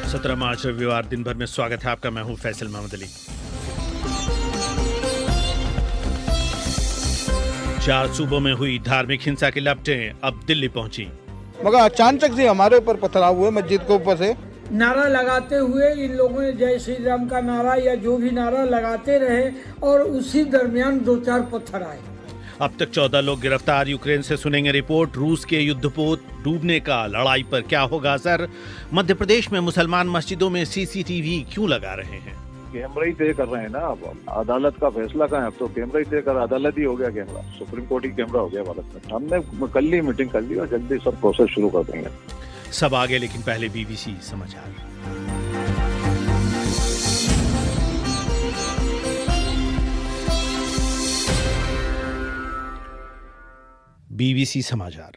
17 मार्च रविवार दिन भर में स्वागत है आपका। मैं हूं फैसल मोहम्मद अली। 4 सूबों में हुई धार्मिक हिंसा की लपटें अब दिल्ली पहुंची। मगर अचानक से हमारे ऊपर पथराव हुए मस्जिद के ऊपर से। नारा लगाते हुए इन लोगों ने जय श्री राम का नारा या जो भी नारा लगाते रहे और उसी दरमियान 2-4 पत्थर आए। अब तक 14 लोग गिरफ्तार। यूक्रेन से सुनेंगे रिपोर्ट। रूस के युद्धपोत डूबने का लड़ाई पर क्या होगा असर। मध्य प्रदेश में मुसलमान मस्जिदों में सीसीटीवी क्यों लगा रहे हैं। कैमरा ही तय कर रहे हैं ना। अब अदालत का फैसला कहाँ है, अब तो कैमरा ही तय कर, अदालत ही हो गया कैमरा, सुप्रीम कोर्ट ही कैमरा हो गया भारत में। हमने कल ही मीटिंग कर ली और जल्दी सब प्रोसेस शुरू कर देंगे। सब आगे, लेकिन पहले बीबीसी समाचार। बीबीसी समाचार।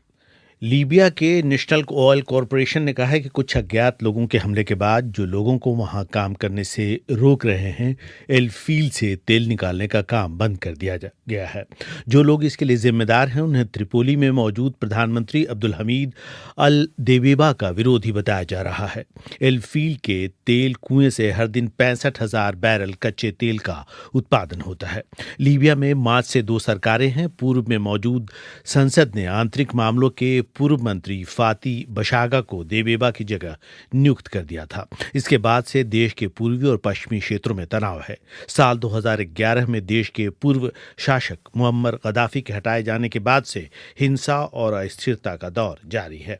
लीबिया के नेशनल ऑयल कॉरपोरेशन ने कहा है कि कुछ अज्ञात लोगों के हमले के बाद जो लोगों को वहां काम करने से रोक रहे हैं, एल फील्ड से तेल निकालने का काम बंद कर दिया गया है। जो लोग इसके लिए जिम्मेदार हैं उन्हें त्रिपोली में मौजूद प्रधानमंत्री अब्दुल हमीद अल देबेबा का विरोधी बताया जा रहा है। एल फील्ड के तेल कुएं से हर दिन 65,000 बैरल कच्चे तेल का उत्पादन होता है। लीबिया में मार्च से 2 सरकारें हैं। पूर्व में मौजूद संसद ने आंतरिक मामलों के पूर्व मंत्री फाती बशागा को देबेबा की जगह नियुक्त कर दिया था। इसके बाद से देश के पूर्वी और पश्चिमी क्षेत्रों में तनाव है। साल 2011 में देश के पूर्व शासक मुअम्मर गद्दाफी के हटाए जाने के बाद से हिंसा और अस्थिरता का दौर जारी है।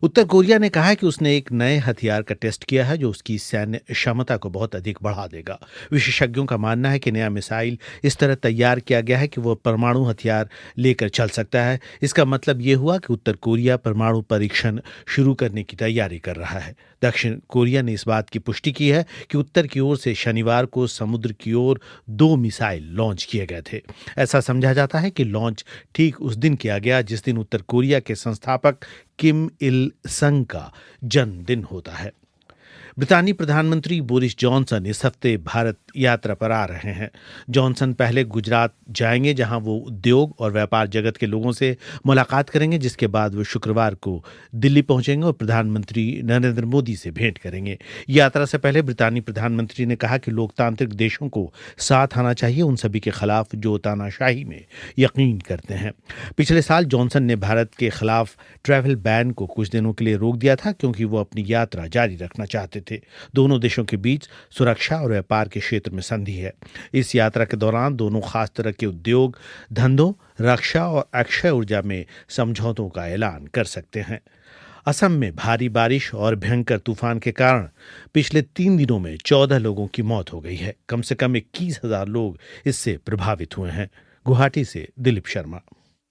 उत्तर कोरिया ने कहा है कि उसने एक नए हथियार का टेस्ट किया है जो उसकी सैन्य क्षमता को बहुत अधिक बढ़ा देगा। विशेषज्ञों का मानना है कि नया मिसाइल इस तरह तैयार किया गया है कि वह परमाणु हथियार लेकर चल सकता है। इसका मतलब ये हुआ कि उत्तर कोरिया परमाणु परीक्षण शुरू करने की तैयारी कर रहा है। दक्षिण कोरिया ने इस बात की पुष्टि की है कि उत्तर की ओर से शनिवार को समुद्र की ओर 2 मिसाइल लॉन्च किए गए थे। ऐसा समझा जाता है कि लॉन्च ठीक उस दिन किया गया जिस दिन उत्तर कोरिया के संस्थापक किम इल संग का जन्मदिन होता है। ब्रितानी प्रधानमंत्री बोरिस जॉनसन इस हफ्ते भारत यात्रा पर आ रहे हैं। जॉनसन पहले गुजरात जाएंगे जहां वो उद्योग और व्यापार जगत के लोगों से मुलाकात करेंगे, जिसके बाद वो शुक्रवार को दिल्ली पहुंचेंगे और प्रधानमंत्री नरेंद्र मोदी से भेंट करेंगे। यात्रा से पहले ब्रितानी प्रधानमंत्री ने कहा कि लोकतांत्रिक देशों को साथ आना चाहिए उन सभी के खिलाफ जो तानाशाही में यकीन करते हैं। पिछले साल जॉनसन ने भारत के खिलाफ ट्रैवल बैन को कुछ दिनों के लिए रोक दिया था क्योंकि वो अपनी यात्रा जारी रखना चाहते थे। दोनों देशों के बीच सुरक्षा और व्यापार के क्षेत्र में संधि है। इस यात्रा के दौरान दोनों खास तरह के उद्योग धंधों, रक्षा और अक्षय ऊर्जा में समझौतों का ऐलान कर सकते हैं। असम में भारी बारिश और भयंकर तूफान के कारण पिछले 3 दिनों में 14 लोगों की मौत हो गई है। कम से कम 21,000 लोग इससे प्रभावित हुए हैं। गुवाहाटी से दिलीप शर्मा।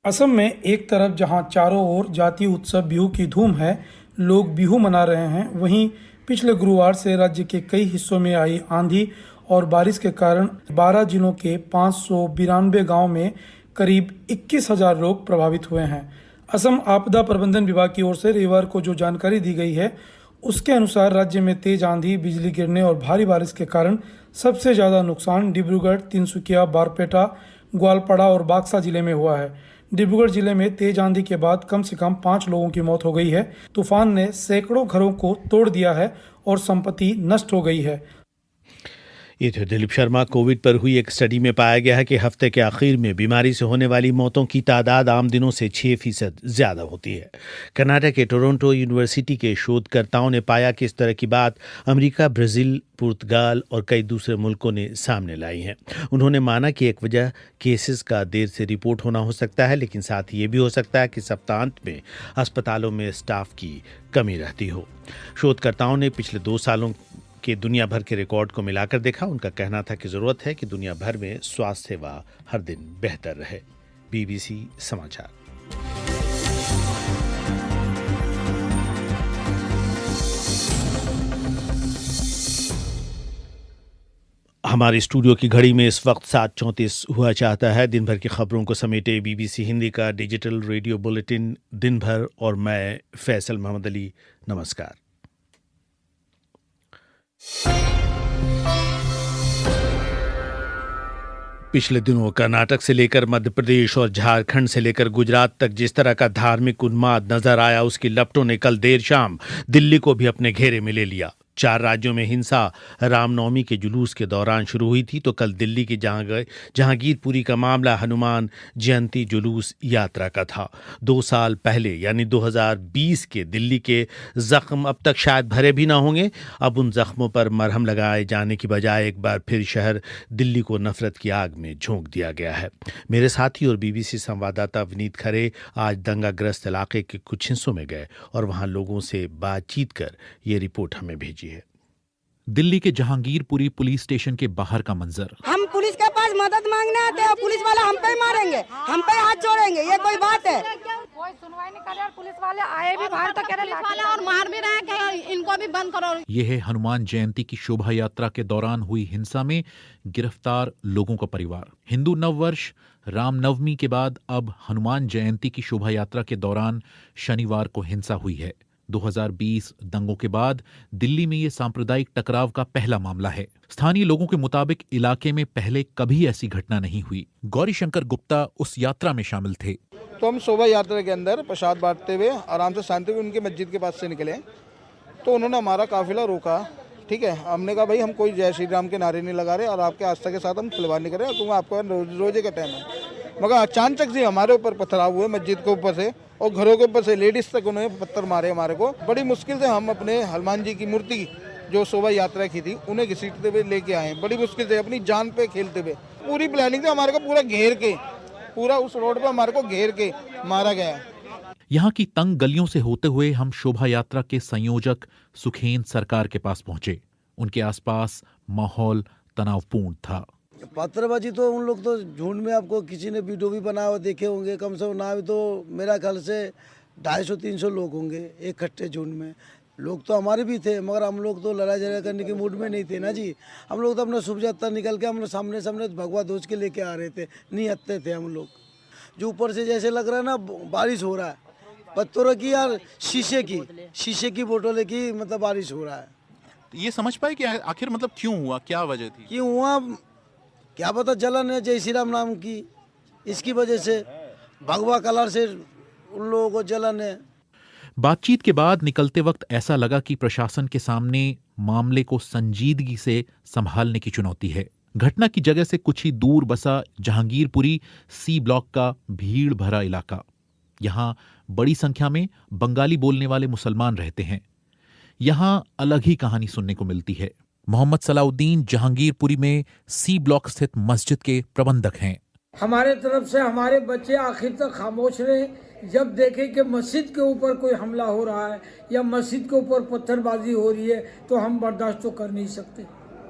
असम में एक तरफ जहां चारों ओर जातीय उत्सव बिहू की धूम है, लोग बिहू मना रहे हैं, वहीं पिछले गुरुवार से राज्य के कई हिस्सों में आई आंधी और बारिश के कारण 12 जिलों के 592 गांव में करीब 21,000 लोग प्रभावित हुए हैं। असम आपदा प्रबंधन विभाग की ओर से रविवार को जो जानकारी दी गई है उसके अनुसार राज्य में तेज आंधी, बिजली गिरने और भारी बारिश के कारण सबसे ज्यादा नुकसान डिब्रूगढ़, तिनसुकिया, बारपेटा, ग्वालपाड़ा और बाक्सा जिले में हुआ है। डिब्रूगढ़ जिले में तेज आंधी के बाद कम से कम 5 लोगों की मौत हो गई है। तूफान ने सैकड़ों घरों को तोड़ दिया है और संपत्ति नष्ट हो गई है। ये थे दिलीप शर्मा। कोविड पर हुई एक स्टडी में पाया गया है कि हफ्ते के आखिर में बीमारी से होने वाली मौतों की तादाद आम दिनों से 6% ज्यादा होती है। कर्नाटक के टोरंटो यूनिवर्सिटी के शोधकर्ताओं ने पाया कि इस तरह की बात अमेरिका, ब्राजील, पुर्तगाल और कई दूसरे मुल्कों ने सामने लाई है। उन्होंने माना कि एक वजह केसेस का देर से रिपोर्ट होना हो सकता है, लेकिन साथ ही ये भी हो सकता है कि सप्ताहांत में अस्पतालों में स्टाफ की कमी रहती हो। शोधकर्ताओं ने पिछले 2 सालों के दुनिया भर के रिकॉर्ड को मिलाकर देखा। उनका कहना था कि जरूरत है कि दुनिया भर में स्वास्थ्य सेवा हर दिन बेहतर रहे। बीबीसी समाचार। हमारे स्टूडियो की घड़ी में इस वक्त 7:34 हुआ चाहता है। दिन भर की खबरों को समेटे बीबीसी हिंदी का डिजिटल रेडियो बुलेटिन दिन भर और मैं फैसल मोहम्मद अली। नमस्कार। पिछले दिनों कर्नाटक से लेकर मध्य प्रदेश और झारखंड से लेकर गुजरात तक जिस तरह का धार्मिक उन्माद नजर आया, उसकी लपटों ने कल देर शाम दिल्ली को भी अपने घेरे में ले लिया। 4 राज्यों में हिंसा रामनवमी के जुलूस के दौरान शुरू हुई थी तो कल दिल्ली की जहांगीरपुरी का मामला हनुमान जयंती जुलूस यात्रा का था। 2 साल पहले यानी 2020 के दिल्ली के जख्म अब तक शायद भरे भी ना होंगे। अब उन जख्मों पर मरहम लगाए जाने की बजाय एक बार फिर शहर दिल्ली को नफरत की आग में झोंक दिया गया है। मेरे साथी और बीबीसी संवाददाता विनीत खरे आज दंगाग्रस्त इलाके के कुछ हिस्सों में गए और वहां लोगों से बातचीत कर ये रिपोर्ट हमें भेजी है। दिल्ली के जहांगीरपुरी पुलिस स्टेशन के बाहर का मंजर। हम पुलिस के पास मदद मांगने आते हैं, पुलिस वाले हम पे मारेंगे, हम पे हाथ जोड़ेंगे, ये कोई बात है? कोई सुनवाई नहीं कर रहे और पुलिस वाले आए भी बाहर तो कह रहे वाले और मार भी रहे हैं कि इनको भी बंद करो। ये है हनुमान जयंती की शोभा यात्रा के दौरान हुई हिंसा में गिरफ्तार लोगों का परिवार। हिंदू नववर्ष रामनवमी के बाद अब हनुमान जयंती की शोभा यात्रा के दौरान शनिवार को हिंसा हुई है। 2020 दंगों के बाद दिल्ली में ये सांप्रदायिक टकराव का पहला मामला है। स्थानीय लोगों के मुताबिक इलाके में पहले कभी ऐसी घटना नहीं हुई। गौरी शंकर गुप्ता उस यात्रा में शामिल थे। तो हम शोभा यात्रा के अंदर प्रसाद बांटते हुए आराम से शांति हुए उनके मस्जिद के पास से निकले तो उन्होंने हमारा काफिला रोका। ठीक है, हमने कहा भाई हम कोई जय श्री राम के नारे नहीं लगा रहे और आपके आस्था के साथ हम खिलवाड़ नहीं कर रहे, क्योंकि आपका रोजे का टाइम है। मगर अचानक से हमारे ऊपर पथराव हुए मस्जिद के ऊपर से और घरों के ऊपर से लेडीज तक उन्होंने पत्थर मारे हमारे को। बड़ी मुश्किल से हम अपने हनुमान जी की मूर्ति जो शोभा यात्रा की थी उन्हें घसीटते हुए लेके आए, बड़ी मुश्किल से अपनी जान पे खेलते हुए। पूरी प्लानिंग थी हमारे को, पूरा घेर के, पूरा उस रोड पे हमारे को घेर के मारा गया। यहाँ की तंग गलियों से होते हुए हम शोभा यात्रा के संयोजक सुखेन सरकार के पास पहुंचे। उनके आसपास माहौल तनावपूर्ण था। पत्थरबाजी तो उन लोग तो झुंड में, आपको किसी ने वीडियो भी बनाया हुआ देखे होंगे, कम से कम ना भी तो मेरा ख्याल से 250-300 लोग होंगे एक इकट्ठे झुंड में। लोग तो हमारे भी थे मगर हम लोग तो लड़ाई झगड़ा करने के मूड में नहीं थे ना जी। हम लोग तो अपना शुभ यात्रा निकल के हम लोग सामने सामने भगवा ध्वज के लेके आ रहे थे, नहीं हटते थे हम लोग। जो ऊपर से जैसे लग रहा है ना बारिश हो रहा है, पत्थरों की यार शीशे की बोतलों की मतलब बारिश हो रहा है। ये समझ पाए कि आखिर मतलब क्यों हुआ, क्या वजह थी? क्यों हुआ क्या पता, जलन है जय श्री राम नाम की, इसकी वजह से भगवा कलर से उन लोगों को जलन है। बातचीत के बाद निकलते वक्त ऐसा लगा कि प्रशासन के सामने मामले को संजीदगी से संभालने की चुनौती है। घटना की जगह से कुछ ही दूर बसा जहांगीरपुरी सी ब्लॉक का भीड़ भरा इलाका। यहाँ बड़ी संख्या में बंगाली बोलने वाले मुसलमान रहते हैं। यहाँ अलग ही कहानी सुनने को मिलती है। मोहम्मद सलाउद्दीन जहांगीरपुरी में सी ब्लॉक स्थित मस्जिद के प्रबंधक हैं। हमारे तरफ से हमारे बच्चे आखिर तक खामोश रहे। जब देखे कि मस्जिद के ऊपर कोई हमला हो रहा है या मस्जिद के ऊपर पत्थरबाजी हो रही है तो हम बर्दाश्त तो कर नहीं सकते।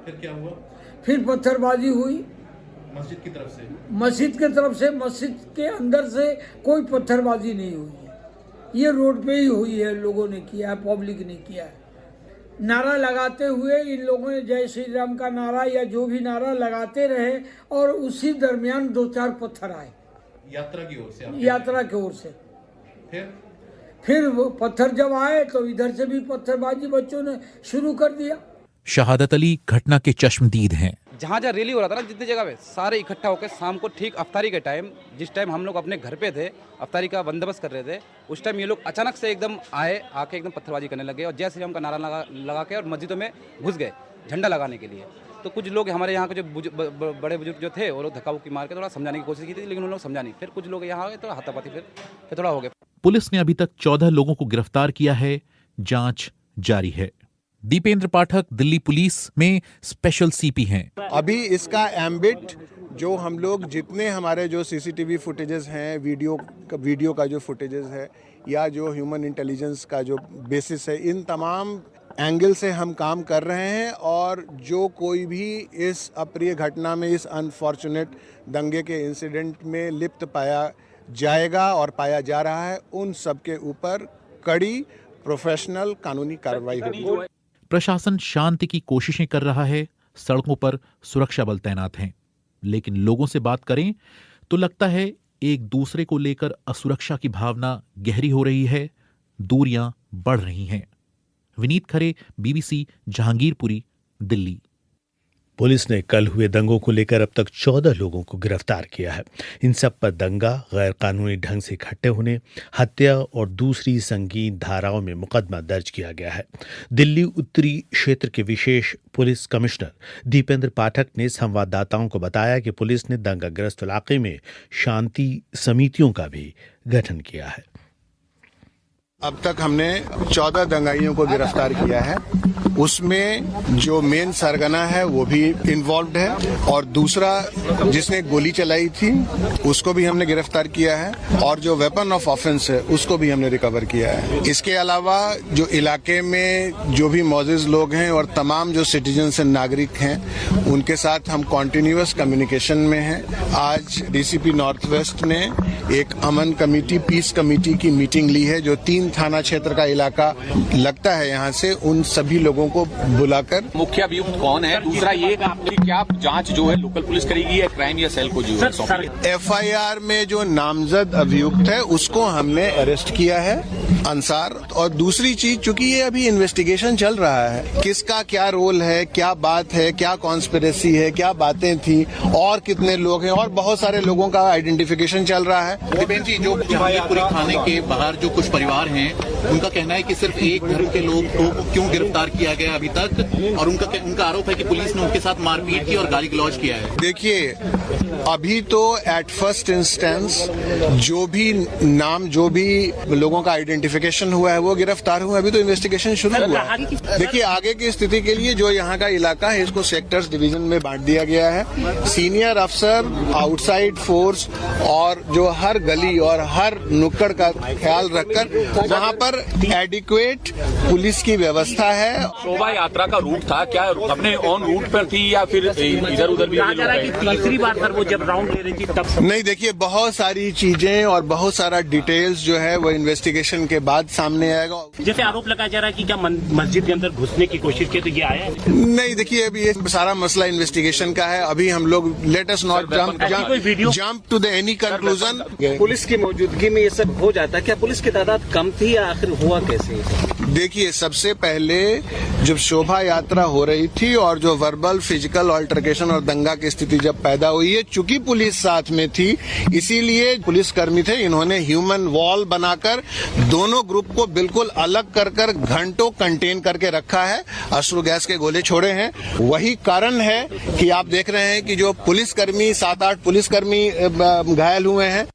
फिर क्या हुआ? फिर पत्थरबाजी हुई मस्जिद की तरफ से। मस्जिद के अंदर से कोई पत्थरबाजी नहीं हुई है, ये रोड पे ही हुई है। लोगों ने किया है, पब्लिक ने किया है। नारा लगाते हुए इन लोगों ने जय श्री राम का नारा या जो भी नारा लगाते रहे और उसी दरमियान 2-4 पत्थर आए यात्रा की ओर से। फिर वो पत्थर जब आए तो इधर से भी पत्थरबाजी बच्चों ने शुरू कर दिया। शहादत अली घटना के चश्मदीद हैं। जहाँ जहाँ रैली हो रहा था ना, जितनी जगह पे सारे इकट्ठा होकर शाम को ठीक अफ्तारी के टाइम, जिस टाइम हम लोग अपने घर पे थे, अफ्तारी का बंदोबस्त कर रहे थे, उस टाइम ये लोग अचानक से एकदम आके एकदम पत्थरबाजी करने लगे और जय श्री राम का नारा लगा के और मस्जिदों में घुस गए झंडा लगाने के लिए। तो कुछ लोग हमारे यहाँ के जो बड़े बुजुर्ग जो थे वो लोग धक्का मुक्की मार के थोड़ा समझाने की कोशिश की थी, लेकिन उन लोग समझा नहीं। फिर कुछ लोग यहाँ आ गए तो हाथापाती फिर थोड़ा हो गया। पुलिस ने अभी तक 14 लोगों को गिरफ्तार किया है, जांच जारी है। दीपेंद्र पाठक दिल्ली पुलिस में स्पेशल सीपी हैं। अभी इसका एम्बिट जो हम लोग जितने हमारे जो सीसीटीवी फुटेजेस हैं, वीडियो का जो फुटेजेस है या जो ह्यूमन इंटेलिजेंस का जो बेसिस है, इन तमाम एंगल से हम काम कर रहे हैं और जो कोई भी इस अप्रिय घटना में, इस अनफॉर्चुनेट दंगे के इंसिडेंट में लिप्त पाया जाएगा और पाया जा रहा है, उन सब के ऊपर कड़ी प्रोफेशनल कानूनी कार्रवाई होगी। प्रशासन शांति की कोशिशें कर रहा है, सड़कों पर सुरक्षा बल तैनात हैं, लेकिन लोगों से बात करें तो लगता है एक दूसरे को लेकर असुरक्षा की भावना गहरी हो रही है, दूरियां बढ़ रही हैं। विनीत खरे, बीबीसी, जहांगीरपुरी, दिल्ली। पुलिस ने कल हुए दंगों को लेकर अब तक 14 लोगों को गिरफ्तार किया है। इन सब पर दंगा, गैर कानूनी ढंग से इकट्ठे होने, हत्या और दूसरी संगीन धाराओं में मुकदमा दर्ज किया गया है। दिल्ली उत्तरी क्षेत्र के विशेष पुलिस कमिश्नर दीपेंद्र पाठक ने संवाददाताओं को बताया कि पुलिस ने दंगाग्रस्त इलाके में शांति समितियों का भी गठन किया है। अब तक हमने 14 दंगाइयों को गिरफ्तार किया है। उसमें जो मेन सरगना है वो भी इन्वॉल्व है और दूसरा जिसने गोली चलाई थी उसको भी हमने गिरफ्तार किया है और जो वेपन ऑफ ऑफेंस है उसको भी हमने रिकवर किया है। इसके अलावा जो इलाके में जो भी मौजूद लोग हैं और तमाम जो सिटीजन्स एंड नागरिक हैं उनके साथ हम कॉन्टिन्यूअस कम्युनिकेशन में हैं। आज डीसीपी नॉर्थ वेस्ट ने एक अमन कमेटी, पीस कमेटी की मीटिंग ली है जो 3 थाना क्षेत्र का इलाका लगता है यहाँ से, उन सभी लोगों को बुलाकर। मुख्य अभियुक्त कौन है, दूसरा ये कि क्या जांच जो है लोकल पुलिस करेगी या क्राइम या सेल को जो है? एफआईआर में जो नामजद अभियुक्त है उसको हमने अरेस्ट किया है, अंसार। और दूसरी चीज, चूंकि ये अभी इन्वेस्टिगेशन चल रहा है, किसका क्या रोल है, क्या बात है, क्या कॉन्स्पिरेसी है, क्या बातें थी और कितने लोग हैं और बहुत सारे लोगों का आइडेंटिफिकेशन चल रहा है। दीपेन जी, जो जहांगीरपुरी थाने के बाहर जो कुछ परिवार हैं उनका कहना है कि सिर्फ एक धर्म के लोग को क्यों गिरफ्तार किया गया अभी तक, और उनका आरोप है कि पुलिस ने उनके साथ मारपीट की और गाली गलौज किया है। देखिए, अभी तो एट फर्स्ट इंस्टेंस जो भी नाम, जो भी लोगों का आइडेंटिफिकेशन हुआ है वो गिरफ्तार हुआ। अभी तो इन्वेस्टिगेशन शुरू हुआ है। देखिए, आगे की स्थिति के लिए जो यहाँ का इलाका है इसको सेक्टर्स डिवीजन में बांट दिया गया है। सीनियर अफसर, आउटसाइड फोर्स और जो हर गली और हर नुक्कड़ का ख्याल रखकर वहाँ पर एडिक्वेट पुलिस की व्यवस्था है। शोभा यात्रा का रूट था, क्या अपने ऑन रूट पर थी या फिर इधर उधर भी? तीसरी बार सर वो जब राउंड ले रही थी तब? नहीं, देखिए, बहुत सारी चीजें और बहुत सारा डिटेल्स जो है वो इन्वेस्टिगेशन के बाद सामने आएगा। जैसे आरोप लगाया जा रहा है कि क्या मस्जिद के अंदर घुसने की कोशिश की, तो ये आया है? नहीं, देखिए, अभी ये सारा मसला इन्वेस्टिगेशन का है। अभी हम लोग let us not jump to the any conclusion. Police की मौजूदगी में ये सब हो जाता है, क्या पुलिस की तादाद कम थी या आखिर हुआ कैसे? देखिए, सबसे पहले जब शोभा यात्रा हो रही थी और जो वर्बल फिजिकल ऑल्टरकेशन और दंगा की स्थिति जब पैदा हुई है, चूंकि पुलिस साथ में थी इसीलिए पुलिसकर्मी थे, इन्होंने ह्यूमन वॉल बनाकर दोनों ग्रुप को बिल्कुल अलग कर घंटों कंटेन करके रखा है, अश्रु गैस के गोले छोड़े हैं। वही कारण है कि आप देख रहे हैं कि जो पुलिसकर्मी, 7-8 पुलिसकर्मी घायल हुए हैं।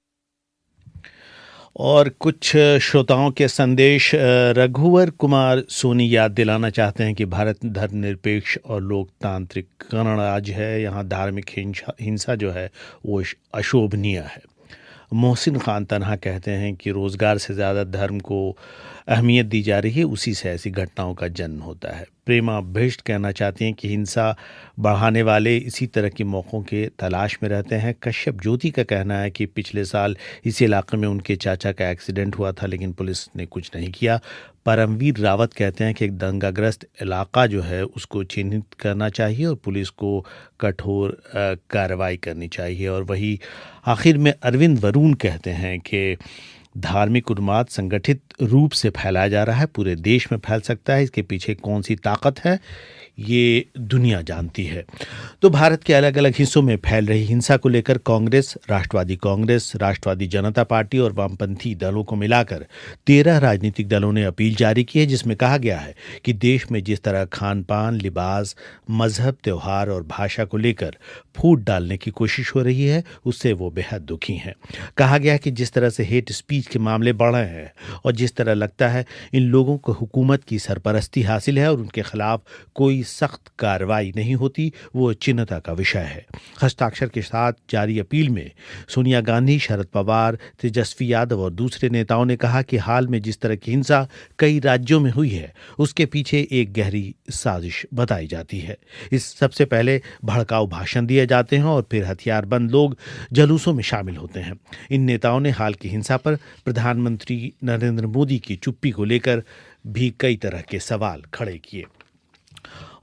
और कुछ श्रोताओं के संदेश। रघुवर कुमार सोनी याद दिलाना चाहते हैं कि भारत धर्मनिरपेक्ष और लोकतांत्रिक गणराज्य है, यहाँ धार्मिक हिंसा जो है वो अशोभनीय है। मोहसिन खान तन्हा कहते हैं कि रोज़गार से ज़्यादा धर्म को अहमियत दी जा रही है, उसी से ऐसी घटनाओं का जन्म होता है। प्रेमा भिष्ट कहना चाहती हैं कि हिंसा बढ़ाने वाले इसी तरह के मौक़ों के तलाश में रहते हैं। कश्यप ज्योति का कहना है कि पिछले साल इस इलाके में उनके चाचा का एक्सीडेंट हुआ था लेकिन पुलिस ने कुछ नहीं किया। परमवीर रावत कहते हैं कि एक दंगाग्रस्त इलाका जो है उसको चिन्हित करना चाहिए और पुलिस को कठोर कार्रवाई करनी चाहिए। और वही आखिर में अरविंद वरुण कहते हैं कि धार्मिक उन्माद संगठित रूप से फैलाया जा रहा है, पूरे देश में फैल सकता है, इसके पीछे कौन सी ताकत है ये दुनिया जानती है। तो भारत के अलग अलग हिस्सों में फैल रही हिंसा को लेकर कांग्रेस, राष्ट्रवादी जनता पार्टी और वामपंथी दलों को मिलाकर 13 राजनीतिक दलों ने अपील जारी की है जिसमें कहा गया है कि देश में जिस तरह खान पान, लिबास, मजहब, त्यौहार और भाषा को लेकर फूट डालने की कोशिश हो रही है उससे वो बेहद दुखी हैं। कहा गया कि जिस तरह से हेट स्पीच के मामले बढ़ रहे हैं और जिस तरह लगता है इन लोगों को हुकूमत की सरपरस्ती हासिल है और उनके खिलाफ कोई सख्त कार्रवाई नहीं होती, वो चिंता का विषय है। हस्ताक्षर के साथ जारी अपील में सोनिया गांधी, शरद पवार, तेजस्वी यादव और दूसरे नेताओं ने कहा कि हाल में जिस तरह की हिंसा कई राज्यों में हुई है उसके पीछे एक गहरी साजिश बताई जाती है। इस सबसे पहले भड़काऊ भाषण दिए जाते हैं और फिर हथियारबंद लोग जुलूसों में शामिल होते हैं। इन नेताओं ने हाल की हिंसा पर प्रधानमंत्री नरेंद्र मोदी की चुप्पी को लेकर भी कई तरह के सवाल खड़े किए।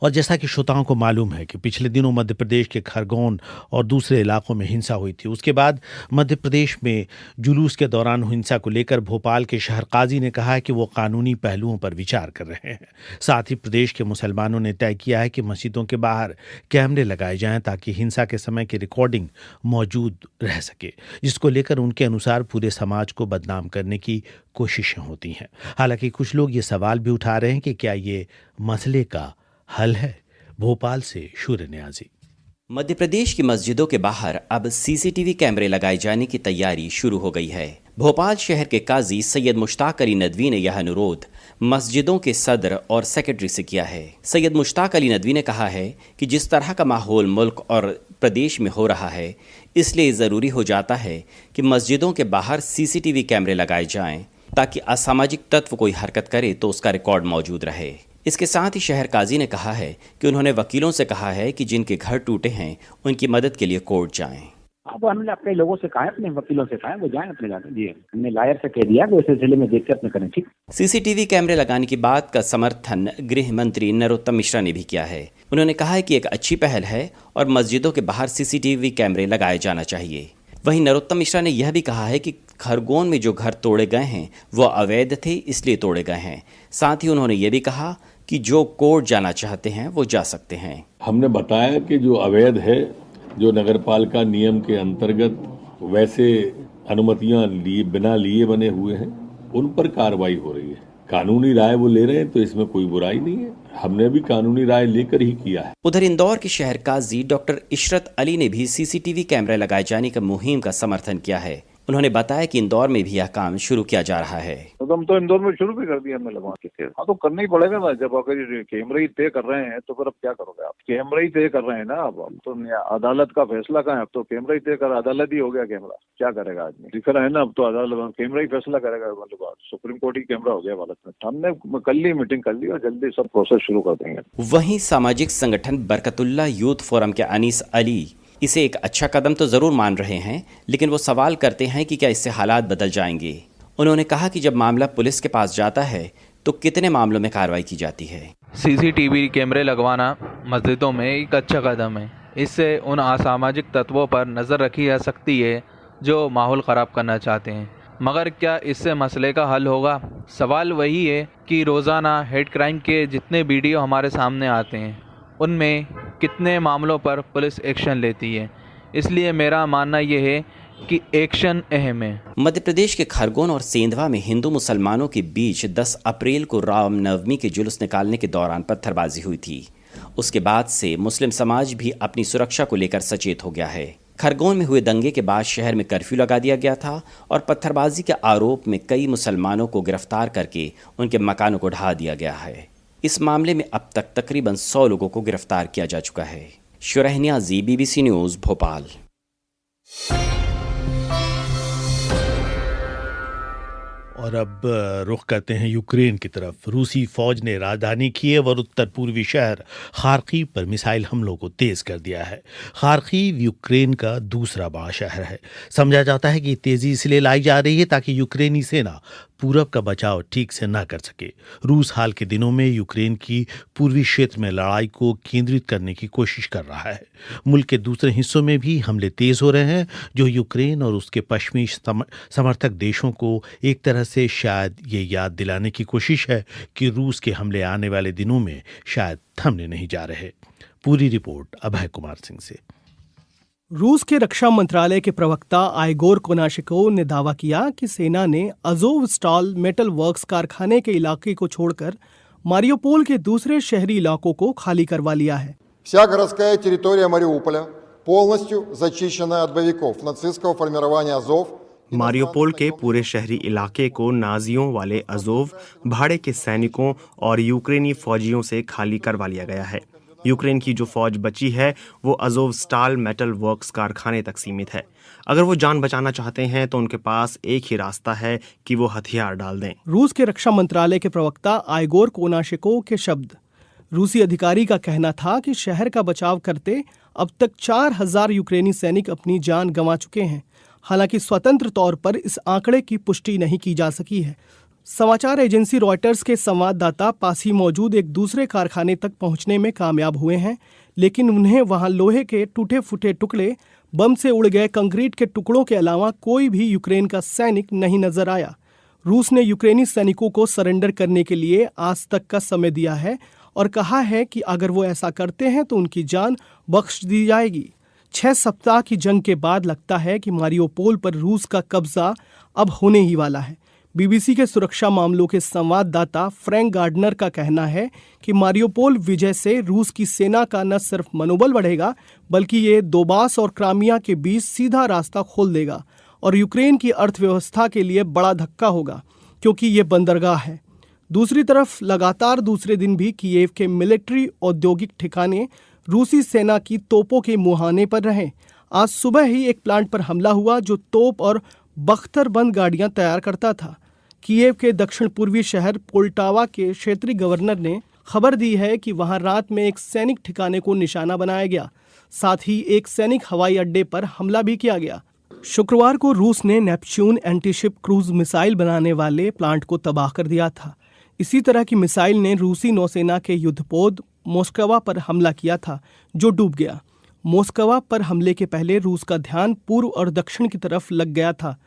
और जैसा कि श्रोताओं को मालूम है कि पिछले दिनों मध्य प्रदेश के खरगोन और दूसरे इलाकों में हिंसा हुई थी। उसके बाद मध्य प्रदेश में जुलूस के दौरान हिंसा को लेकर भोपाल के शहर काजी ने कहा है कि वो कानूनी पहलुओं पर विचार कर रहे हैं। साथ ही प्रदेश के मुसलमानों ने तय किया है कि मस्जिदों के बाहर कैमरे लगाए जाएं ताकि हिंसा के समय की रिकॉर्डिंग मौजूद रह सके, जिसको लेकर उनके अनुसार पूरे समाज को बदनाम करने की कोशिशें होती हैं। हालांकि कुछ लोग ये सवाल भी उठा रहे हैं कि क्या ये मसले का हल है। भोपाल से शूर्य न्याजी। मध्य प्रदेश की मस्जिदों के बाहर अब सीसीटीवी कैमरे लगाए जाने की तैयारी शुरू हो गई है। भोपाल शहर के काजी सैयद मुश्ताक अली नदवी ने यह अनुरोध मस्जिदों के सदर और सेक्रेटरी से किया है। सैयद मुश्ताक अली नदवी ने कहा है कि जिस तरह का माहौल मुल्क और प्रदेश में हो रहा है, इसलिए ज़रूरी हो जाता है कि मस्जिदों के बाहर सीसीटीवी कैमरे लगाए जाएं ताकि असामाजिक तत्व कोई हरकत करे तो उसका रिकॉर्ड मौजूद रहे। इसके साथ ही शहर काजी ने कहा है कि उन्होंने वकीलों से कहा है कि जिनके घर टूटे हैं उनकी मदद के लिए कोर्ट जाएं। अब हमने अपने लोगों से कहा है, अपने वकीलों से कहा है, वो जाएं अपने जाने। जी, हमने लायर से कह दिया कि उस सिलसिले में देखकर अपने करें। ठीक। सीसीटीवी कैमरे लगाने की बात का समर्थन गृह मंत्री नरोत्तम मिश्रा ने भी किया है। उन्होंने कहा है कि एक अच्छी पहल है और मस्जिदों के बाहर सीसीटीवी कैमरे लगाए जाना चाहिए। वहीं नरोत्तम मिश्रा ने यह भी कहा है कि खरगोन में जो घर तोड़े गए हैं वो अवैध थे, इसलिए तोड़े गए हैं। साथ ही उन्होंने ये भी कहा कि जो कोर्ट जाना चाहते हैं वो जा सकते हैं। हमने बताया कि जो अवैध है, जो नगरपालिका नियम के अंतर्गत वैसे अनुमतियां लिए बिना लिए बने हुए हैं, उन पर कार्रवाई हो रही है। कानूनी राय वो ले रहे हैं तो इसमें कोई बुराई नहीं है। हमने भी कानूनी राय लेकर ही किया है। उधर इंदौर के शहर काजी डॉक्टर इशरत अली ने भी सीसीटीवी कैमरे लगाए जाने का मुहिम का समर्थन किया है। उन्होंने बताया कि इंदौर में भी यह काम शुरू किया जा रहा है। हम तो इंदौर में शुरू भी कर दिया हमने लगवा के। हाँ, तो करना ही पड़ेगा ना। जब अगर कैमरे ही तय कर रहे हैं तो फिर अब क्या करोगे आप? कैमरे ही तय कर रहे हैं ना। अब तो अदालत का फैसला कहाँ है? अब तो कैमरा ही तय कर, अदालत ही हो गया कैमरा। क्या करेगा आदमी? दिख रहा है ना, अब तो अदालत कैमरा ही फैसला करेगा। मतलब सुप्रीम कोर्ट ही कैमरा हो गया भारत में। हमने कल ही मीटिंग कर ली और जल्दी सब प्रोसेस शुरू कर देंगे। वहीं सामाजिक संगठन बरकतुल्लाह यूथ फोरम के अनीस अली इसे एक अच्छा कदम तो जरूर मान रहे हैं, लेकिन वो सवाल करते हैं कि क्या इससे हालात बदल जाएंगे। उन्होंने कहा कि जब मामला पुलिस के पास जाता है तो कितने मामलों में कार्रवाई की जाती है। सीसीटीवी कैमरे लगवाना मस्जिदों में एक अच्छा कदम है। इससे उन असामाजिक तत्वों पर नज़र रखी जा सकती है जो माहौल ख़राब करना चाहते हैं। मगर क्या इससे मसले का हल होगा? सवाल वही है कि रोज़ाना हेड क्राइम के जितने वीडियो हमारे सामने आते हैं उनमें कितने मामलों पर पुलिस एक्शन लेती है। इसलिए मेरा मानना यह है कि एक्शन अहम है। मध्य प्रदेश के खरगोन और सेंधवा में हिंदू मुसलमानों के बीच 10 अप्रैल को राम नवमी के जुलूस निकालने के दौरान पत्थरबाजी हुई थी। उसके बाद से मुस्लिम समाज भी अपनी सुरक्षा को लेकर सचेत हो गया है। खरगोन में हुए दंगे के बाद शहर में कर्फ्यू लगा दिया गया था और पत्थरबाजी के आरोप में कई मुसलमानों को गिरफ्तार करके उनके मकानों को ढा दिया गया है। इस मामले में अब तक तकरीबन 100 लोगों को गिरफ्तार किया जा चुका है। शूर्य न्याजी, BBC न्यूज़, भोपाल। और अब रुख करते हैं यूक्रेन की तरफ। रूसी फौज ने राजधानी कीव और उत्तर पूर्वी शहर खार्किव पर मिसाइल हमलों को तेज कर दिया है। खार्किव यूक्रेन का दूसरा बड़ा शहर है। समझा जाता है कि तेजी इसलिए लाई जा रही है ताकि यूक्रेनी सेना पूरब का बचाव ठीक से न कर सके। रूस हाल के दिनों में यूक्रेन की पूर्वी क्षेत्र में लड़ाई को केंद्रित करने की कोशिश कर रहा है। मुल्क के दूसरे हिस्सों में भी हमले तेज हो रहे हैं, जो यूक्रेन और उसके पश्चिमी समर्थक देशों को एक तरह से शायद ये याद दिलाने की कोशिश है कि रूस के हमले आने वाले दिनों में शायद थमने नहीं जा रहे। पूरी रिपोर्ट अभय कुमार सिंह से। रूस के रक्षा मंत्रालय के प्रवक्ता आइगोर कोनाशिकोव ने दावा किया कि सेना ने अज़ोवस्टाल मेटल वर्क्स कारखाने के इलाके को छोड़कर मारियोपोल के दूसरे शहरी इलाकों को खाली करवा लिया है। Вся городская территория Мариуполя полностью зачищена от боевиков нацистского формирования Азов। मारियोपोल के पूरे शहरी इलाके को नाजियों वाले अज़ोव भाड़े के सैनिकों और यूक्रेनी फौजियों से खाली करवा लिया गया है। यूक्रेन की जो फौज बची है वो अज़ोवस्टाल मेटल वर्क्स कारखाने तक सीमित है। अगर वो जान बचाना चाहते हैं तो उनके पास एक ही रास्ता है कि वो हथियार डाल दें। रूस के रक्षा मंत्रालय के प्रवक्ता आइगोर कोनाशिकोव के शब्द। रूसी अधिकारी का कहना था कि शहर का बचाव करते अब तक 4000 यूक्रेनी सैनिक अपनी जान गंवा चुके हैं। हालांकि स्वतंत्र तौर पर इस आंकड़े की पुष्टि नहीं की जा सकी है। समाचार एजेंसी रॉयटर्स के संवाददाता पास ही मौजूद एक दूसरे कारखाने तक पहुंचने में कामयाब हुए हैं, लेकिन उन्हें वहां लोहे के टूटे फूटे टुकड़े, बम से उड़ गए कंक्रीट के टुकड़ों के अलावा कोई भी यूक्रेन का सैनिक नहीं नजर आया। रूस ने यूक्रेनी सैनिकों को सरेंडर करने के लिए आज तक का समय दिया है और कहा है कि अगर वो ऐसा करते हैं तो उनकी जान बख्श दी जाएगी। 6 सप्ताह की जंग के बाद लगता है कि मारियोपोल पर रूस का कब्जा अब होने ही वाला है। बीबीसी के सुरक्षा मामलों के संवाददाता फ्रैंक गार्डनर का कहना है कि मारियोपोल विजय से रूस की सेना का न सिर्फ मनोबल बढ़ेगा, बल्कि ये दोबास और क्रामिया के बीच सीधा रास्ता खोल देगा और यूक्रेन की अर्थव्यवस्था के लिए बड़ा धक्का होगा, क्योंकि ये बंदरगाह है। दूसरी तरफ लगातार दूसरे दिन भी कीव के मिलिट्री औद्योगिक ठिकाने रूसी सेना की तोपों के मुहाने पर रहे। आज सुबह ही एक प्लांट पर हमला हुआ जो तोप और बख्तरबंद गाड़ियां तैयार करता था। कीव के दक्षिण पूर्वी शहर पोल्टावा के क्षेत्रीय गवर्नर ने खबर दी है कि वहां रात में एक सैनिक ठिकाने को निशाना बनाया गया। साथ ही एक सैनिक हवाई अड्डे पर हमला भी किया गया। शुक्रवार को रूस ने नेपच्यून एंटीशिप क्रूज मिसाइल बनाने वाले प्लांट को तबाह कर दिया था। इसी तरह की मिसाइल ने रूसी नौसेना के युद्धपोत मोस्कवा पर हमला किया था, जो डूब गया। मोस्कवा पर हमले के पहले रूस का ध्यान पूर्व और दक्षिण की तरफ लग गया था।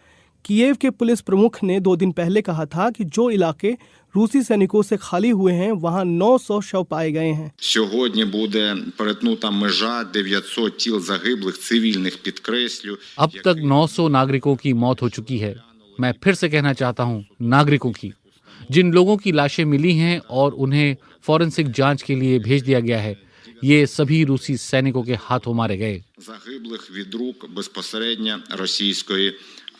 कीव के पुलिस प्रमुख ने 2 दिन पहले कहा था कि जो इलाके रूसी सैनिकों से खाली हुए हैं वहां 900 शव पाए गए हैं। Сьогодні буде перетнута межа 900 тіл загиблих цивільних, підкреслю. अब तक 900 नागरिकों की मौत हो चुकी है। मैं फिर से कहना चाहता हूँ, नागरिकों की। जिन लोगों की लाशें मिली हैं और उन्हें फॉरेंसिक जांच के लिए भेज दिया गया है, ये सभी रूसी सैनिकों के हाथों मारे गए। Загиблих від рук безпосередньо російської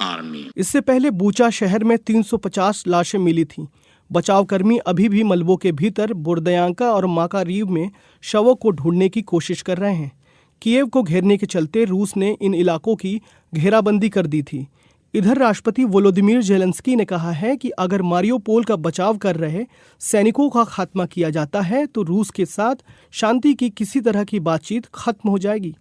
आर्मी। इससे पहले बूचा शहर में 350 लाशें मिली थीं। बचावकर्मी अभी भी मलबों के भीतर बुर्दयांका और माकारीव में शवों को ढूंढने की कोशिश कर रहे हैं। कीव को घेरने के चलते रूस ने इन इलाकों की घेराबंदी कर दी थी। इधर राष्ट्रपति वोलोदिमीर जेलेंस्की ने कहा है कि अगर मारियोपोल का बचाव कर रहे सैनिकों का खात्मा किया जाता है तो रूस के साथ शांति की किसी तरह की बातचीत खत्म हो जाएगी।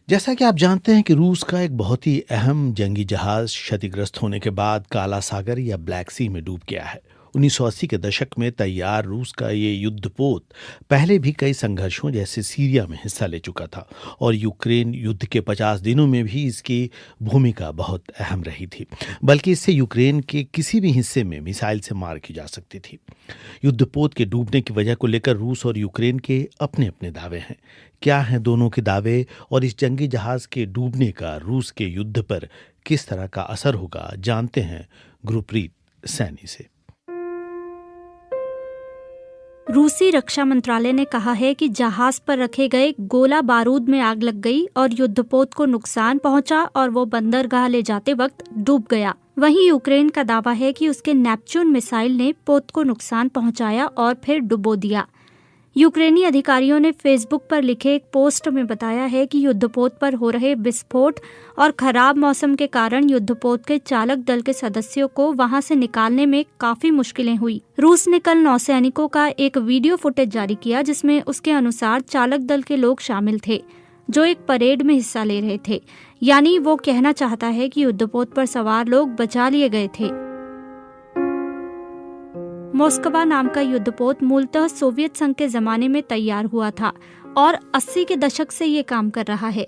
जैसा कि आप जानते हैं कि रूस का एक बहुत ही अहम जंगी जहाज क्षतिग्रस्त होने के बाद काला सागर या ब्लैक सी में डूब गया है। 1980 के दशक में तैयार रूस का ये युद्धपोत पहले भी कई संघर्षों जैसे सीरिया में हिस्सा ले चुका था और यूक्रेन युद्ध के 50 दिनों में भी इसकी भूमिका बहुत अहम रही थी। बल्कि इससे यूक्रेन के किसी भी हिस्से में मिसाइल से मार की जा सकती थी। युद्धपोत के डूबने की वजह को लेकर रूस और यूक्रेन के अपने अपने दावे हैं। क्या हैं दोनों के दावे और इस जंगी जहाज के डूबने का रूस के युद्ध पर किस तरह का असर होगा, जानते हैं गुरप्रीत सैनी से। रूसी रक्षा मंत्रालय ने कहा है कि जहाज पर रखे गए गोला बारूद में आग लग गई और युद्धपोत को नुकसान पहुंचा और वो बंदरगाह ले जाते वक्त डूब गया। वहीं यूक्रेन का दावा है कि उसके नेपच्यून मिसाइल ने पोत को नुकसान पहुंचाया और फिर डुबो दिया। यूक्रेनी अधिकारियों ने फेसबुक पर लिखे एक पोस्ट में बताया है कि युद्धपोत पर हो रहे विस्फोट और खराब मौसम के कारण युद्धपोत के चालक दल के सदस्यों को वहां से निकालने में काफी मुश्किलें हुई। रूस ने कल नौसैनिकों का एक वीडियो फुटेज जारी किया जिसमें उसके अनुसार चालक दल के लोग शामिल थे जो एक परेड में हिस्सा ले रहे थे। यानी वो कहना चाहता है कि युद्धपोत पर सवार लोग बचा लिए गए थे। मोस्कवा नाम का युद्धपोत मूलतः सोवियत संघ के जमाने में तैयार हुआ था और 80 के दशक से ये काम कर रहा है।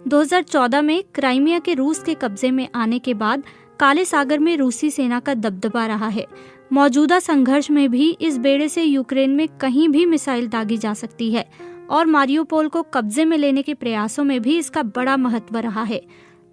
2014 में क्राइमिया के रूस के कब्जे में आने के बाद काले सागर में रूसी सेना का दबदबा रहा है। मौजूदा संघर्ष में भी इस बेड़े से यूक्रेन में कहीं भी मिसाइल दागी जा सकती है और मारियोपोल को कब्जे में लेने के प्रयासों में भी इसका बड़ा महत्व रहा है।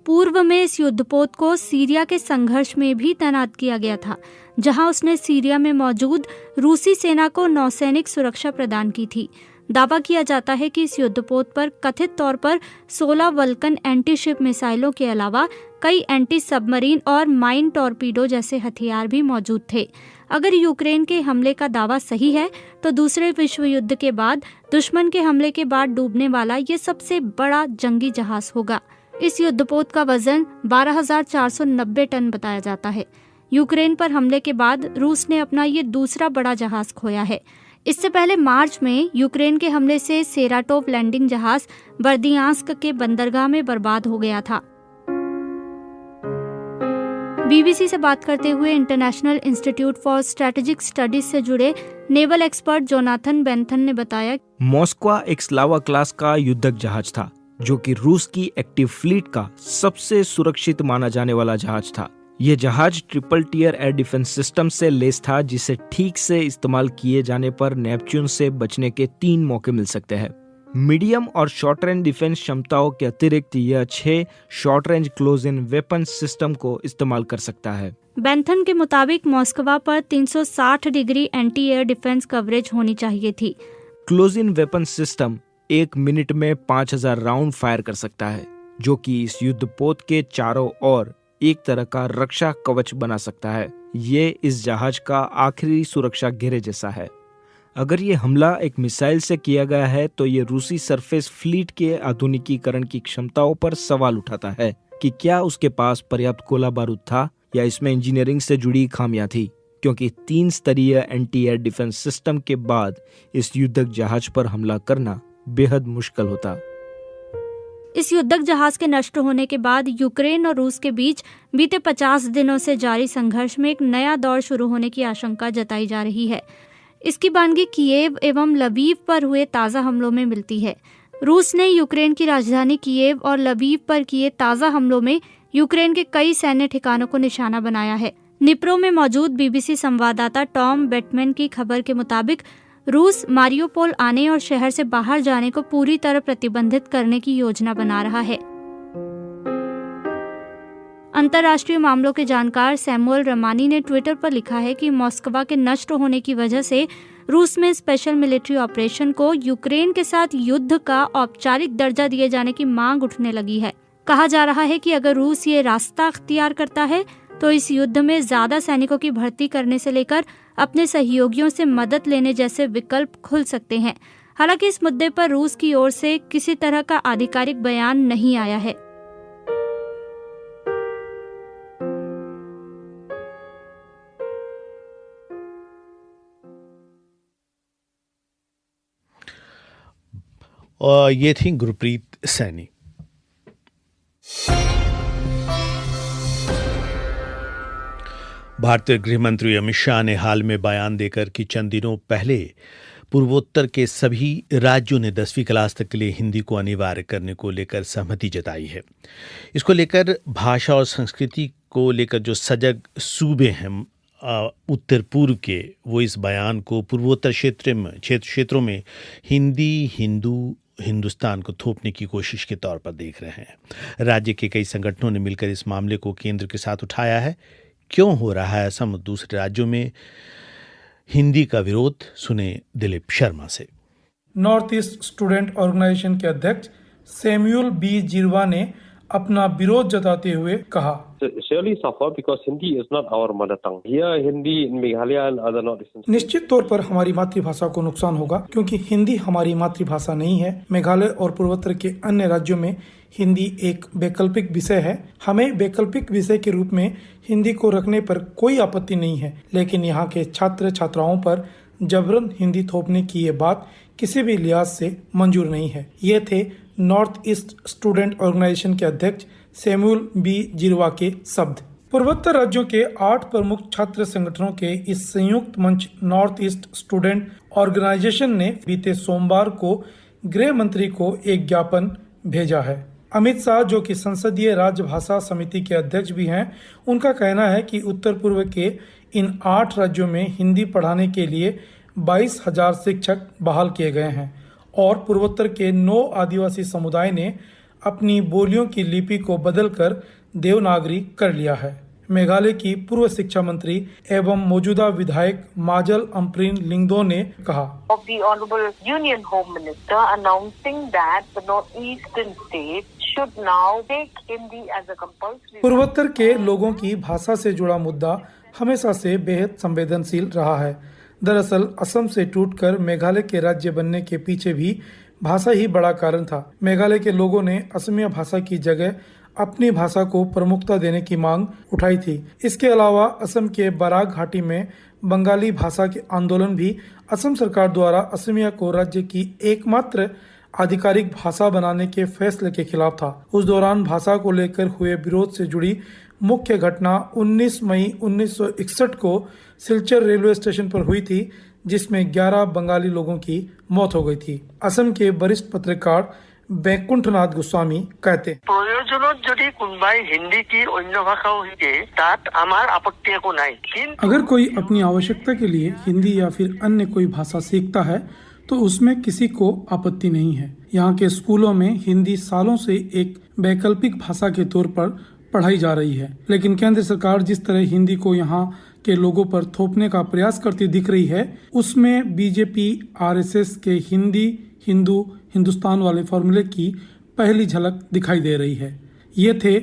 पूर्व में इस युद्धपोत को सीरिया के संघर्ष में भी तैनात किया गया था, जहां उसने सीरिया में मौजूद रूसी सेना को नौसैनिक सुरक्षा प्रदान की थी। दावा किया जाता है कि इस युद्धपोत पर कथित तौर पर 16 वल्कन एंटीशिप मिसाइलों के अलावा कई एंटी सबमरीन और माइन टॉर्पीडो जैसे हथियार भी मौजूद थे। अगर यूक्रेन के हमले का दावा सही है तो दूसरे विश्व युद्ध के बाद दुश्मन के हमले के बाद डूबने वाला ये सबसे बड़ा जंगी जहाज होगा। इस युद्धपोत का वजन 12,490 टन बताया जाता है। यूक्रेन पर हमले के बाद रूस ने अपना ये दूसरा बड़ा जहाज खोया है। इससे पहले मार्च में यूक्रेन के हमले से सेराटोव लैंडिंग जहाज बर्दियांस्क के बंदरगाह में बर्बाद हो गया था। बीबीसी से बात करते हुए international institute for strategic studies से जुड़े नेवल एक्सपर्ट जोनाथन बेंथन ने बताया, मॉस्क्वा एक स्लावा क्लास का युद्धक जहाज था जो कि रूस की एक्टिव फ्लीट का सबसे सुरक्षित माना जाने वाला जहाज था। यह जहाज triple tier air defence system से लैस था, जिसे ठीक से इस्तेमाल किए जाने पर नेपच्यून से बचने के 3 मौके मिल सकते हैं। मीडियम और शॉर्ट रेंज डिफेंस क्षमताओं के अतिरिक्त यह 6 short range close in weapon system को इस्तेमाल कर सकता है। बेंथन के मुताबिक मॉस्कवा पर 360 degree anti air defence coverage होनी चाहिए थी। Close in weapon system 1 minute में 5000 राउंड फायर कर सकता है, जो कि इस युद्धपोत के चारों ओर एक तरह का रक्षा कवच बना सकता है। ये इस जहाज का आखिरी सुरक्षा घेरे जैसा है। अगर ये हमला एक मिसाइल से किया गया है तो ये रूसी सरफेस फ्लीट के आधुनिकीकरण की क्षमताओं पर सवाल उठाता है कि क्या उसके पास पर्याप्त गोला बारूद था या इसमें इंजीनियरिंग से जुड़ी खामियां थी, क्योंकि 3 स्तरीय एंटी एयर डिफेंस सिस्टम के बाद इस युद्धक जहाज पर हमला करना बेहद मुश्किल होता। इस युद्धक जहाज के नष्ट होने के बाद यूक्रेन और रूस के बीच बीते 50 दिनों से जारी संघर्ष में एक नया दौर शुरू होने की आशंका जताई जा रही है। इसकी बानगी कीयेव एवं लवीव पर हुए ताज़ा हमलों में मिलती है। रूस ने यूक्रेन की राजधानी कीयेव और लवीव पर किए ताज़ा हमलों में यूक्रेन के कई सैन्य ठिकानों को निशाना बनाया है। निप्रो में मौजूद बीबीसी संवाददाता टॉम बेटमैन की खबर के मुताबिक रूस मारियोपोल आने और शहर से बाहर जाने को पूरी तरह प्रतिबंधित करने की योजना बना रहा है। अंतर्राष्ट्रीय मामलों के जानकार सैमुअल रमानी ने ट्विटर पर लिखा है कि मॉस्कवा के नष्ट होने की वजह से रूस में स्पेशल मिलिट्री ऑपरेशन को यूक्रेन के साथ युद्ध का औपचारिक दर्जा दिए जाने की मांग उठने लगी है। कहा जा रहा है कि अगर रूस ये रास्ता अख्तियार करता है तो इस युद्ध में ज्यादा सैनिकों की भर्ती करने से लेकर अपने सहयोगियों से मदद लेने जैसे विकल्प खुल सकते हैं। हालांकि इस मुद्दे पर रूस की ओर से किसी तरह का आधिकारिक बयान नहीं आया है। और ये थी गुरप्रीत सैनी। भारतीय गृह मंत्री अमित शाह ने हाल में बयान देकर कि चंद दिनों पहले पूर्वोत्तर के सभी राज्यों ने 10वीं क्लास तक के लिए हिंदी को अनिवार्य करने को लेकर सहमति जताई है। इसको लेकर भाषा और संस्कृति को लेकर जो सजग सूबे हैं उत्तर पूर्व के, वो इस बयान को पूर्वोत्तर क्षेत्रों में हिंदुस्तान को थोपने की कोशिश के तौर पर देख रहे हैं। राज्य के कई संगठनों ने मिलकर इस मामले को केंद्र के साथ उठाया है। क्यों हो रहा है असम और दूसरे राज्यों में हिंदी का विरोध, सुने दिलीप शर्मा से। नॉर्थ ईस्ट स्टूडेंट ऑर्गेनाइजेशन के अध्यक्ष सैमुअल बी जिरवा ने अपना विरोध जताते हुए कहा, निश्चित तौर पर हमारी मातृभाषा को नुकसान होगा, क्योंकि हिंदी हमारी मातृभाषा नहीं है। मेघालय और पूर्वोत्तर के अन्य राज्यों में हिंदी एक वैकल्पिक विषय है। हमें वैकल्पिक विषय के रूप में हिंदी को रखने पर कोई आपत्ति नहीं है, लेकिन यहाँ के छात्र छात्राओं पर जबरन हिंदी थोपने की ये बात किसी भी लिहाज से मंजूर नहीं है। ये थे नॉर्थ ईस्ट स्टूडेंट ऑर्गेनाइजेशन के अध्यक्ष सैमुअल बी जिरवा के शब्द। पूर्वोत्तर राज्यों के 8 प्रमुख छात्र संगठनों के इस संयुक्त मंच नॉर्थ ईस्ट स्टूडेंट ऑर्गेनाइजेशन ने बीते सोमवार को गृह मंत्री को एक ज्ञापन भेजा है। अमित शाह, जो कि संसदीय राजभाषा समिति के अध्यक्ष भी हैं, उनका कहना है कि उत्तर पूर्व के इन 8 राज्यों में हिंदी पढ़ाने के लिए 22,000 शिक्षक बहाल किए गए हैं और पूर्वोत्तर के 9 आदिवासी समुदाय ने अपनी बोलियों की लिपि को बदलकर देवनागरी कर लिया है। मेघालय की पूर्व शिक्षा मंत्री एवं मौजूदा विधायक माजल अम्प्रीन लिंगदो ने कहा, पूर्वोत्तर के लोगों की भाषा से जुड़ा मुद्दा हमेशा से बेहद संवेदनशील रहा है। दरअसल असम से टूटकर मेघालय के राज्य बनने के पीछे भी भाषा ही बड़ा कारण था। मेघालय के लोगों ने असमिया भाषा की जगह अपनी भाषा को प्रमुखता देने की मांग उठाई थी। इसके अलावा असम के बराक घाटी में बंगाली भाषा के आंदोलन भी असम सरकार द्वारा असमिया को राज्य की एकमात्र आधिकारिक भाषा बनाने के फैसले के खिलाफ था। उस दौरान भाषा को लेकर हुए विरोध से जुड़ी मुख्य घटना 19 मई 1961 को सिलचर रेलवे स्टेशन पर हुई थी, जिसमें 11 बंगाली लोगों की मौत हो गई थी। असम के वरिष्ठ पत्रकार बैकुंठनाथ गोस्वामी कहते प्रयोजनत यदि कोनबाई हिंदी की अन्य भाषाओं शिके तात आमार आपत्ति एको नाई। अगर कोई अपनी आवश्यकता के लिए हिंदी या फिर अन्य कोई भाषा सीखता है तो उसमें किसी को आपत्ति नहीं है। यहाँ के स्कूलों में हिंदी सालों से एक वैकल्पिक भाषा के तौर पर पढ़ाई जा रही है, लेकिन केंद्र सरकार जिस तरह हिंदी को यहाँ के लोगों पर थोपने का प्रयास करती दिख रही है, उसमें बीजेपी आरएसएस के हिंदी हिंदू हिंदुस्तान वाले फॉर्मूले की पहली झलक दिखाई दे रही है। ये थे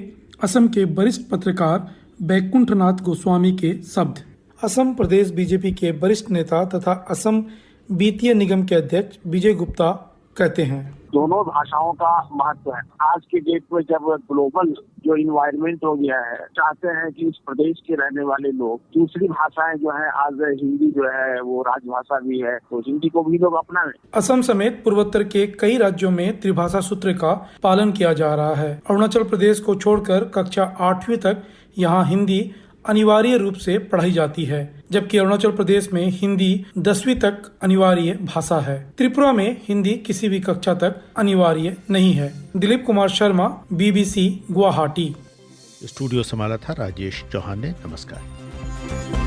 असम के वरिष्ठ पत्रकार बैकुंठनाथ गोस्वामी के शब्द। असम प्रदेश बीजेपी के वरिष्ठ नेता तथा असम वित्तीय निगम के अध्यक्ष विजय गुप्ता कहते हैं, दोनों भाषाओं का महत्व है। आज के डेट में जब ग्लोबल जो इन्वायरमेंट हो गया है, चाहते हैं कि इस प्रदेश के रहने वाले लोग दूसरी भाषाएं जो है, आज हिंदी जो है वो राजभाषा भी है, तो हिंदी को भी लोग अपनाएं। असम समेत पूर्वोत्तर के कई राज्यों में त्रिभाषा सूत्र का पालन किया जा रहा है। अरुणाचल प्रदेश को छोड़कर कक्षा 8वीं तक यहाँ हिंदी अनिवार्य रूप से पढ़ाई जाती है, जबकि अरुणाचल प्रदेश में हिंदी 10वीं तक अनिवार्य भाषा है। त्रिपुरा में हिंदी किसी भी कक्षा तक अनिवार्य नहीं है। दिलीप कुमार शर्मा, BBC गुवाहाटी। स्टूडियो संभाला था राजेश चौहान ने। नमस्कार।